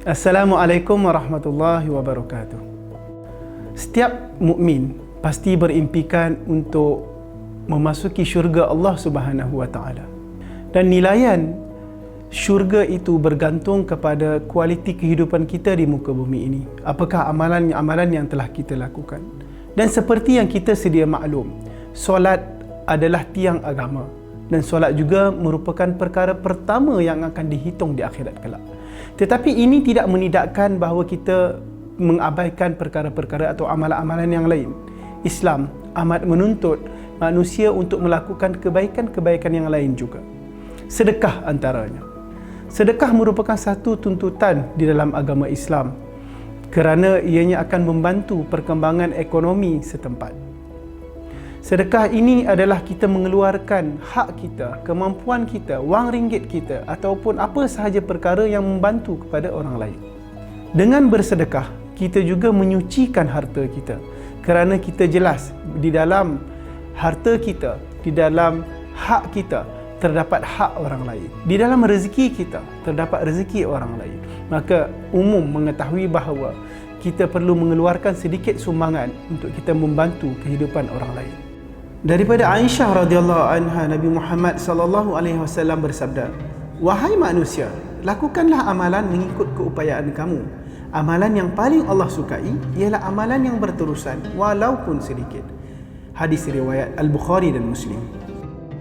Assalamualaikum warahmatullahi wabarakatuh. Setiap mukmin pasti berimpikan untuk memasuki syurga Allah Subhanahu wa taala. Dan nilaian syurga itu bergantung kepada kualiti kehidupan kita di muka bumi ini. Apakah amalan-amalan yang telah kita lakukan? Dan seperti yang kita sedia maklum, solat adalah tiang agama, dan solat juga merupakan perkara pertama yang akan dihitung di akhirat kelak. Tetapi ini tidak menidakkan bahawa kita mengabaikan perkara-perkara atau amalan-amalan yang lain. Islam amat menuntut manusia untuk melakukan kebaikan-kebaikan yang lain juga. Sedekah antaranya. Sedekah merupakan satu tuntutan di dalam agama Islam kerana ianya akan membantu perkembangan ekonomi setempat. Sedekah ini adalah kita mengeluarkan hak kita, kemampuan kita, wang ringgit kita ataupun apa sahaja perkara yang membantu kepada orang lain. Dengan bersedekah, kita juga menyucikan harta kita kerana kita jelas di dalam harta kita, di dalam hak kita terdapat hak orang lain. Di dalam rezeki kita terdapat rezeki orang lain. Maka umum mengetahui bahawa kita perlu mengeluarkan sedikit sumbangan untuk kita membantu kehidupan orang lain. Daripada Aisyah radhiyallahu anha, Nabi Muhammad sallallahu alaihi wasallam bersabda, "Wahai manusia, lakukanlah amalan mengikut keupayaan kamu. Amalan yang paling Allah sukai ialah amalan yang berterusan walaupun sedikit." Hadis riwayat Al-Bukhari dan Muslim.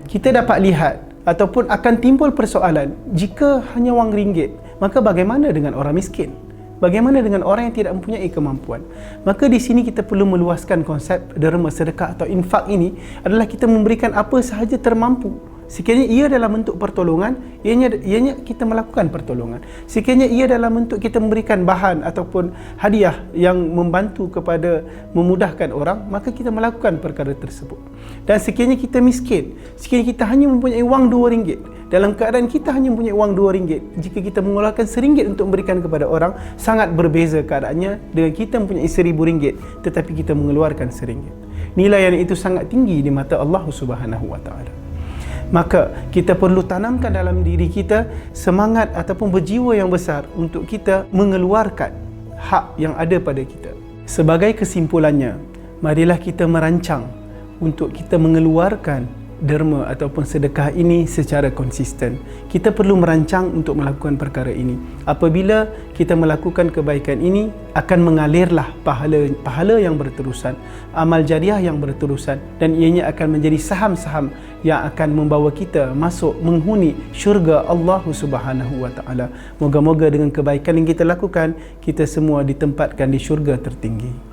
Kita dapat lihat ataupun akan timbul persoalan, jika hanya wang ringgit, maka bagaimana dengan orang miskin? Bagaimana dengan orang yang tidak mempunyai kemampuan? Maka di sini kita perlu meluaskan konsep derma sedekah atau infak ini adalah kita memberikan apa sahaja termampu. Sekiranya ia dalam bentuk pertolongan, ianya kita melakukan pertolongan. Sekiranya ia dalam bentuk kita memberikan bahan ataupun hadiah yang membantu kepada memudahkan orang, maka kita melakukan perkara tersebut. Dan sekiranya kita miskin, sekiranya kita hanya mempunyai wang RM2, dalam keadaan kita hanya mempunyai wang RM2, jika kita mengeluarkan RM1 untuk memberikan kepada orang, sangat berbeza keadaannya dengan kita mempunyai RM1,000 tetapi kita mengeluarkan RM1. Nilaian itu sangat tinggi di mata Allah Subhanahu wa taala. Maka kita perlu tanamkan dalam diri kita semangat ataupun berjiwa yang besar untuk kita mengeluarkan hak yang ada pada kita. Sebagai kesimpulannya, marilah kita merancang untuk kita mengeluarkan derma ataupun sedekah ini secara konsisten. Kita perlu merancang untuk melakukan perkara ini. Apabila kita melakukan kebaikan ini, akan mengalirlah pahala yang berterusan, amal jariah yang berterusan, dan ianya akan menjadi saham-saham yang akan membawa kita masuk menghuni syurga Allah Subhanahu wa taala. Moga-moga dengan kebaikan yang kita lakukan, kita semua ditempatkan di syurga tertinggi.